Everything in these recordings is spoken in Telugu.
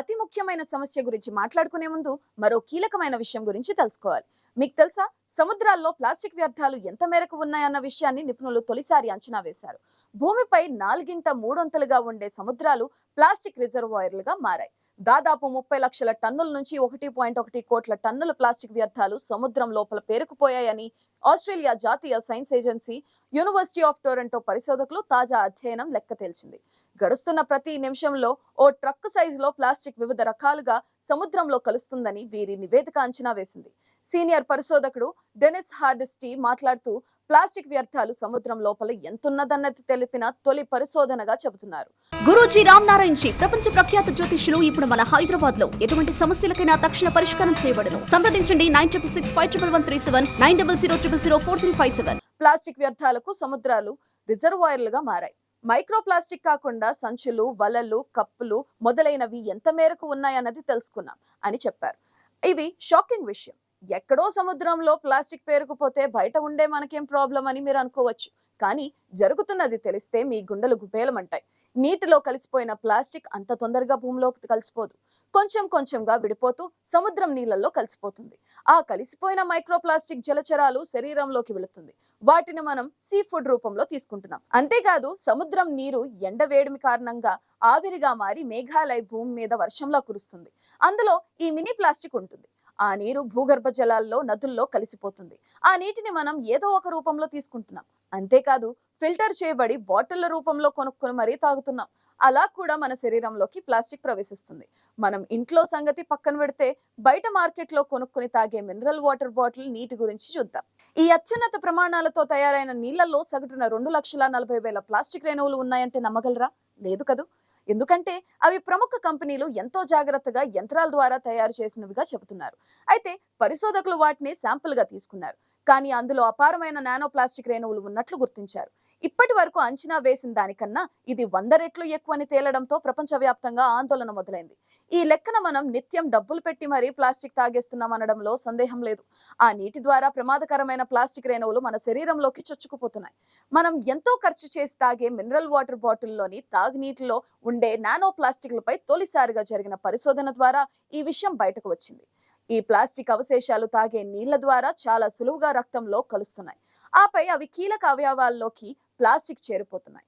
అతి ముఖ్యమైన సమస్య గురించి మాట్లాడుకునే ముందు మరో కీలకమైన విషయం గురించి తెలుసుకోవాలి. మీకు తెలుసా, సముద్రాల్లో ప్లాస్టిక్ వ్యర్థాలు ఎంత మేరకు ఉన్నాయన్న విషయాన్ని నిపుణులు తొలిసారి అంచనా వేశారు. భూమిపై నాలుగింట మూడొంతులుగా ఉండే సముద్రాలు ప్లాస్టిక్ రిజర్వాయర్లుగా మారాయి. దాదాపు 30 లక్షల టన్నుల నుంచి 1.1 కోట్ల టన్నుల ప్లాస్టిక్ వ్యర్థాలు సముద్రం లోపల పేరుకుపోయాయని ఆస్ట్రేలియా జాతీయ science agency, university of Toronto పరిశోధకులు తాజా అధ్యయనం లెక్క తేల్చింది. గడుస్తున్న ప్రతి నిమిషంలో ఓ ట్రక్ సైజులో ప్లాస్టిక్ వివిధ రకాలుగా సముద్రంలో కలుస్తుందని వీరి నివేదిక అంచనా వేసింది. సీనియర్ పరిశోధకుడు డెనిస్ హార్డెస్టీ మాట్లాడుతూ, ప్లాస్టిక్ వ్యర్థాలు సముద్రం లోపల ఎంతున్నదన్నది తెలిపిన తొలి పరిశోధనగా చెబుతున్నారు. గురూజీ రామ్ నారాయణ్ జీ ప్రపంచ ప్రఖ్యాత జ్యోతిష్యులు ఇప్పుడు మన హైదరాబాద్ లో ఎటువంటి సమస్యలకైనా తక్షణ పరిష్కారం చేయబడును. సంప్రదించండి 96651137 9000004357. ప్లాస్టిక్ వ్యర్థాలకు సముద్రాలు రిజర్వాయర్లుగా మారాయి. మైక్రో ప్లాస్టిక్ కాకుండా సంచులు, వలలు, కప్పులు మొదలైనవి ఎంత మేరకు ఉన్నాయన్నది తెలుసుకున్నాం అని చెప్పారు. ఇవి షాకింగ్ విషయం. ఎక్కడో సముద్రంలో ప్లాస్టిక్ పేరుకుపోతే బయట ఉండే మనకేం ప్రాబ్లం అని మీరు అనుకోవచ్చు. కానీ జరుగుతున్నది తెలిస్తే మీ గుండెలు గుబేలమంటాయి. నీటిలో కలిసిపోయిన ప్లాస్టిక్ అంత తొందరగా భూమిలోకి కలిసిపోదు. కొంచెం కొంచెంగా విడిపోతూ సముద్రం నీళ్లలో కలిసిపోతుంది. ఆ కలిసిపోయిన మైక్రో ప్లాస్టిక్ జలచరాలు శరీరంలోకి వెళుతుంది. వాటిని మనం సీ ఫుడ్ రూపంలో తీసుకుంటున్నాం. అంతేకాదు, సముద్రం నీరు ఎండ వేడిమి కారణంగా ఆవిరిగా మారి మేఘాలయ భూమి మీద వర్షంలా కురుస్తుంది. అందులో ఈ మినీ ప్లాస్టిక్ ఉంటుంది. ఆ నీరు భూగర్భ జలాల్లో, నదుల్లో కలిసిపోతుంది. ఆ నీటిని మనం ఏదో ఒక రూపంలో తీసుకుంటున్నాం. అంతేకాదు, ఫిల్టర్ చేయబడి బాటిళ్ల రూపంలో కొనుక్కొని మరీ తాగుతున్నాం. అలా కూడా మన శరీరంలోకి ప్లాస్టిక్ ప్రవేశిస్తుంది. మనం ఇంట్లో సంగతి పక్కన పెడితే బయట మార్కెట్లో కొనుక్కొని తాగే మినరల్ వాటర్ బాటిల్ నీటి గురించి చూద్దాం. ఈ అత్యున్నత ప్రమాణాలతో తయారైన నీళ్లలో సగటున 2,40,000 ప్లాస్టిక్ రేణువులు ఉన్నాయంటే నమ్మగలరా? లేదు కదూ. ఎందుకంటే అవి ప్రముఖ కంపెనీలు ఎంతో జాగ్రత్తగా యంత్రాల ద్వారా తయారు చేసినవిగా చెబుతున్నారు. అయితే పరిశోధకులు వాటిని శాంపుల్ గా తీసుకున్నారు. కానీ అందులో అపారమైన నానో ప్లాస్టిక్ రేణువులు ఉన్నట్లు గుర్తించారు. ఇప్పటి వరకు అంచనా వేసిన దానికన్నా ఇది 100 రెట్లు ఎక్కువని తేలడంతో ప్రపంచవ్యాప్తంగా ఆందోళన మొదలైంది. ఈ లెక్కన మనం నిత్యం డబ్బులు పెట్టి మరీ ప్లాస్టిక్ తాగేస్తున్నాం అనడంలో సందేహం లేదు. ఆ నీటి ద్వారా ప్రమాదకరమైన ప్లాస్టిక్ రేణువులు మన శరీరంలోకి చొచ్చుకుపోతున్నాయి. మనం ఎంతో ఖర్చు చేసి తాగే మినరల్ వాటర్ బాటిల్లోని తాగునీటిలో ఉండే నానో ప్లాస్టిక్లపై తొలిసారిగా జరిగిన పరిశోధన ద్వారా ఈ విషయం బయటకు వచ్చింది. ఈ ప్లాస్టిక్ అవశేషాలు తాగే నీళ్ల ద్వారా చాలా సులువుగా రక్తంలో కలుస్తున్నాయి. ఆపై అవి కీలక అవయవాల్లోకి ప్లాస్టిక్ చేరిపోతున్నాయి.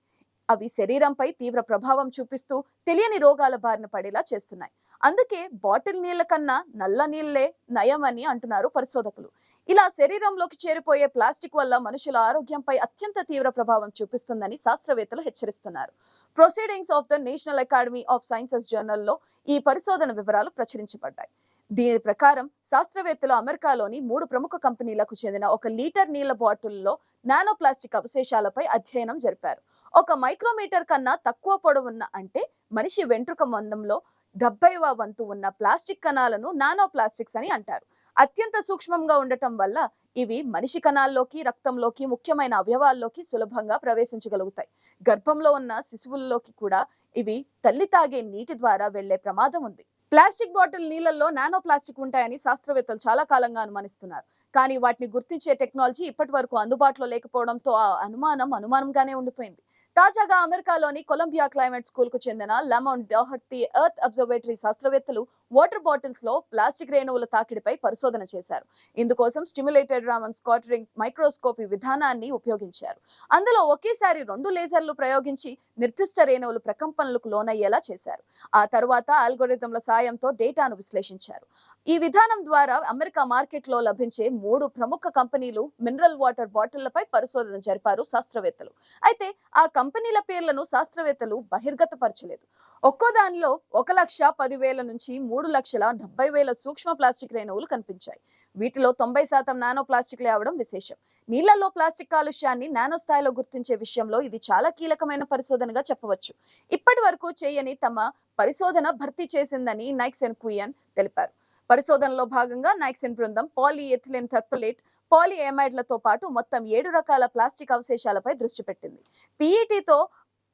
అవి శరీరంపై తీవ్ర ప్రభావం చూపిస్తూ తెలియని రోగాల బారిన పడేలా చేస్తున్నాయి. అందుకే బాటిల్ నీళ్ల కన్నా నల్ల నీళ్లే నయం అని అంటున్నారు పరిశోధకులు. ఇలా శరీరంలోకి చేరిపోయే ప్లాస్టిక్ వల్ల మనుషుల ఆరోగ్యంపై అత్యంత తీవ్ర ప్రభావం చూపిస్తుందని శాస్త్రవేత్తలు హెచ్చరిస్తున్నారు. Proceedings of the National Academy of Sciences జర్నల్లో ఈ పరిశోధన వివరాలు ప్రచురించబడ్డాయి. దీని ప్రకారం శాస్త్రవేత్తలు అమెరికాలోని 3 ప్రముఖ కంపెనీలకు చెందిన 1 లీటర్ నీళ్ల బాటిల్లో నానో ప్లాస్టిక్ అవశేషాలపై అధ్యయనం జరిపారు. 1 మైక్రోమీటర్ కన్నా తక్కువ పొడవున్న, అంటే మనిషి వెంట్రుక మందంలో 70వ వంతు ఉన్న ప్లాస్టిక్ కణాలను నానో ప్లాస్టిక్స్ అని అంటారు. అత్యంత సూక్ష్మంగా ఉండటం వల్ల ఇవి మనిషి కణాల్లోకి, రక్తంలోకి, ముఖ్యమైన అవయవాల్లోకి సులభంగా ప్రవేశించగలుగుతాయి. గర్భంలో ఉన్న శిశువుల్లోకి కూడా ఇవి తల్లి తాగే నీటి ద్వారా వెళ్లే ప్రమాదం ఉంది. ప్లాస్టిక్ బాటిల్ నీళ్లలో నానో ప్లాస్టిక్ ఉంటాయని శాస్త్రవేత్తలు చాలా కాలంగా అనుమానిస్తున్నారు. కానీ వాటిని గుర్తించే టెక్నాలజీ ఇప్పటి వరకు అందుబాటులో లేకపోవడంతో ఆ అనుమానంగానే ఉండిపోయింది. తాజాగా అమెరికాలోని కొలంబియా క్లైమేట్ స్కూల్ కు చెందిన లెమన్ డోహర్టీ ఎర్త్ అబ్జర్వేటరీ శాస్త్రవేత్తలు వాటర్ బాటిల్స్ లో ప్లాస్టిక్ రేణువుల తాకిడిపై పరిశోధన చేశారు. ఇందుకోసం స్టిమ్యులేటెడ్ రామన్ స్కాటరింగ్ మైక్రోస్కోపీ విధానాన్ని ఉపయోగించారు. అందులో ఒకేసారి 2 లేజర్లు ప్రయోగించి నిర్దిష్ట రేణువులు ప్రకంపనలకు లోనయ్యేలా చేశారు. ఆ తర్వాత అల్గోరిథంల సాయంతో డేటాను విశ్లేషించారు. ఈ విధానం ద్వారా అమెరికా మార్కెట్లో లభించే 3 ప్రముఖ కంపెనీలు మినరల్ వాటర్ బాటిళ్లపై పరిశోధన జరిపారు శాస్త్రవేత్తలు. అయితే ఆ కంపెనీల పేర్లను శాస్త్రవేత్తలు బహిర్గతపరచలేదు. ఒక్కో దానిలో 1,10,000 నుంచి 3,70,000 సూక్ష్మ ప్లాస్టిక్ రేణువులు కనిపించాయి. వీటిలో 90% నానో ప్లాస్టిక్లే అవడం విశేషం. నీళ్లలో ప్లాస్టిక్ కాలుష్యాన్ని నానో స్థాయిలో గుర్తించే విషయంలో ఇది చాలా కీలకమైన పరిశోధనగా చెప్పవచ్చు. ఇప్పటి వరకు చేయని తమ పరిశోధన భర్తీ చేసిందని నైక్సెన్ కుయన్ తెలిపారు. పరిశోధనలో భాగంగా నైక్సెన్ బృందం పాలిఎథిలిన్ టర్పలేట్, పాలిఎమైడ్లతో పాటు మొత్తం 7 రకాల ప్లాస్టిక్ అవశేషాలపై దృష్టి పెట్టింది. పిఈటితో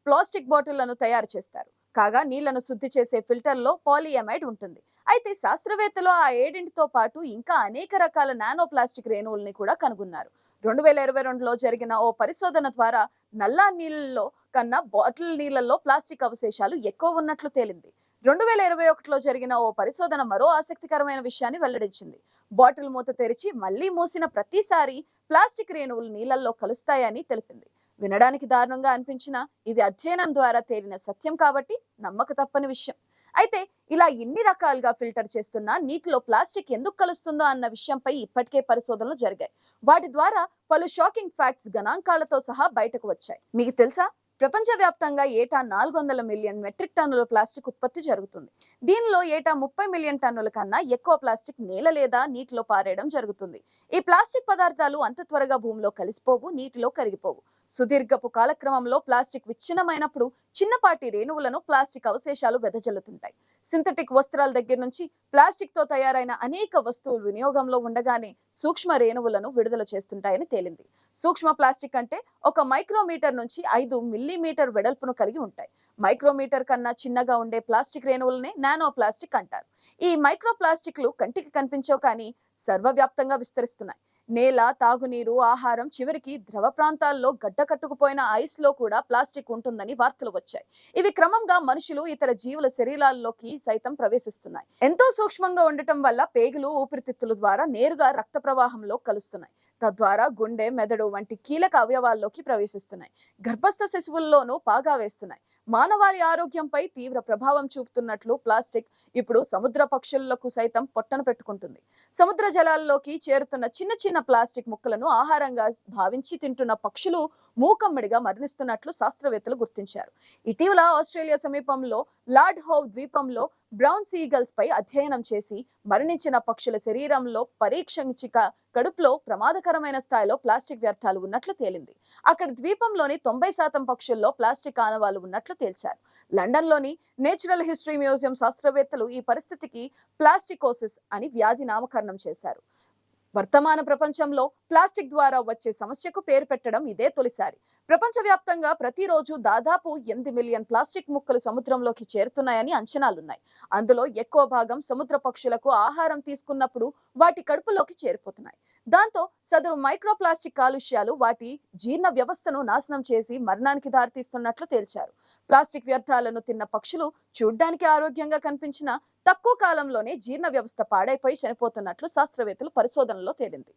ప్లాస్టిక్ బాటిళ్లను తయారు చేస్తారు. కాగా నీళ్లను శుద్ధి చేసే ఫిల్టర్లో పాలిఎమైడ్ ఉంటుంది. అయితే శాస్త్రవేత్తలు ఆ 7తో పాటు ఇంకా అనేక రకాల నానో ప్లాస్టిక్ రేణువుల్ని కూడా కనుగొన్నారు. 2022లో జరిగిన ఓ పరిశోధన ద్వారా నల్ల నీళ్లలో కన్నా బాటిల్ నీళ్లలో ప్లాస్టిక్ అవశేషాలు ఎక్కువ ఉన్నట్లు తేలింది. 2021లో జరిగిన ఓ పరిశోధన మరో ఆసక్తికరమైన విషయాన్ని వెల్లడించింది. బాటిల్ మూత తెరిచి మళ్లీ మూసిన ప్రతిసారి ప్లాస్టిక్ రేణువులు నీళ్లలో కలుస్తాయని తెలిపింది. వినడానికి దారుణంగా అనిపించినా ఇది అధ్యయనం ద్వారా తేలిన సత్యం కాబట్టి నమ్మక తప్పని విషయం. అయితే ఇలా ఎన్ని రకాలుగా ఫిల్టర్ చేస్తున్నా నీటిలో ప్లాస్టిక్ ఎందుకు కలుస్తుందో అన్న విషయంపై ఇప్పటికే పరిశోధనలు జరిగాయి. వాటి ద్వారా పలు షాకింగ్ ఫ్యాక్ట్స్ గణాంకాలతో సహా బయటకు వచ్చాయి. మీకు తెలుసా, ప్రపంచవ్యాప్తంగా ఏటా 400 మిలియన్ మెట్రిక్ టన్నుల ప్లాస్టిక్ ఉత్పత్తి జరుగుతుంది. దీనిలో ఏటా 30 మిలియన్ టన్నుల కన్నా ఎక్కువ ప్లాస్టిక్ నేల లేదా నీటిలో పారేయడం జరుగుతుంది. ఈ ప్లాస్టిక్ పదార్థాలు అంత త్వరగా భూమిలో కలిసిపోవు, నీటిలో కరిగిపోవు. సుదీర్ఘపు కాలక్రమంలో ప్లాస్టిక్ విచ్ఛిన్నమైనప్పుడు చిన్నపాటి రేణువులను ప్లాస్టిక్ అవశేషాలు వెదజల్లుతుంటాయి. సింథటిక్ వస్త్రాల దగ్గర నుంచి ప్లాస్టిక్ తో తయారైన అనేక వస్తువులు వినియోగంలో ఉండగానే సూక్ష్మ రేణువులను విడుదల చేస్తుంటాయని తేలింది. సూక్ష్మ ప్లాస్టిక్ అంటే 1 మైక్రోమీటర్ నుంచి 5 మిల్లీమీటర్ వెడల్పును కలిగి ఉంటాయి. మైక్రోమీటర్ కన్నా చిన్నగా ఉండే ప్లాస్టిక్ రేణువులనే నానో ప్లాస్టిక్ అంటారు. ఈ మైక్రో ప్లాస్టిక్లు కంటికి కనిపించవు కానీ సర్వవ్యాప్తంగా విస్తరిస్తున్నాయి. నేల, తాగునీరు, ఆహారం, చివరికి ద్రవ ప్రాంతాల్లో గడ్డకట్టుకుపోయిన ఐస్ లో కూడా ప్లాస్టిక్ ఉంటుందని వార్తలు వచ్చాయి. ఇవి క్రమంగా మనుషులు, ఇతర జీవుల శరీరాల్లోకి సైతం ప్రవేశిస్తున్నాయి. ఎంతో సూక్ష్మంగా ఉండటం వల్ల పేగులు, ఊపిరితిత్తుల ద్వారా నేరుగా రక్త ప్రవాహంలో కలుస్తున్నాయి. తద్వారా గుండె, మెదడు వంటి కీలక అవయవాల్లోకి ప్రవేశిస్తున్నాయి. గర్భస్థ శిశువుల్లోనూ పాగా వేస్తున్నాయి. మానవాళి ఆరోగ్యంపై తీవ్ర ప్రభావం చూపుతున్నట్లు ప్లాస్టిక్ ఇప్పుడు సముద్ర పక్షులకు సైతం పొట్టన పెట్టుకుంటుంది. సముద్ర జలాల్లోకి చేరుతున్న చిన్న చిన్న ప్లాస్టిక్ ముక్కలను ఆహారంగా భావించి తింటున్న పక్షులు మూకమ్మడిగా మరణిస్తున్నట్లు శాస్త్రవేత్తలు గుర్తించారు. ఇటీవల ఆస్ట్రేలియా సమీపంలో లార్డ్ హోవ్ ద్వీపంలో బ్రౌన్ సీగల్స్ పై అధ్యయనం చేసి మరణించిన పక్షుల శరీరంలో పరీక్షించక కడుపులో ప్రమాదకరమైన స్థాయిలో ప్లాస్టిక్ వ్యర్థాలు ఉన్నట్లు తేలింది. అక్కడ ద్వీపంలోని 90% పక్షుల్లో ప్లాస్టిక్ ఆనవాళ్లు ఉన్నట్లు తేల్చారు. లండన్లోని నేచురల్ హిస్టరీ మ్యూజియం శాస్త్రవేత్తలు ఈ పరిస్థితికి ప్లాస్టికోసిస్ అని వ్యాధి నామకరణం చేశారు. వర్తమాన ప్రపంచంలో ప్లాస్టిక్ ద్వారా వచ్చే సమస్యకు పేరు పెట్టడం ఇదే తొలిసారి. ప్రపంచవ్యాప్తంగా ప్రతిరోజు దాదాపు 8 మిలియన్ ప్లాస్టిక్ ముక్కలు సముద్రంలోకి చేరుతున్నాయని అంచనాలున్నాయి. అందులో ఎక్కువ భాగం సముద్ర పక్షులకు ఆహారం తీసుకున్నప్పుడు వాటి కడుపులోకి చేరిపోతున్నాయి. దాంతో సదరు మైక్రోప్లాస్టిక్ కాలుష్యాలు వాటి జీర్ణ వ్యవస్థను నాశనం చేసి మరణానికి దారితీస్తున్నట్లు తేల్చారు. ప్లాస్టిక్ వ్యర్థాలను తిన్న పక్షులు చూడ్డానికి ఆరోగ్యంగా కనిపించినా తక్కువ కాలంలోనే జీర్ణ వ్యవస్థ పాడైపోయి చనిపోతున్నట్లు శాస్త్రవేత్తలు పరిశోధనలో తేలింది.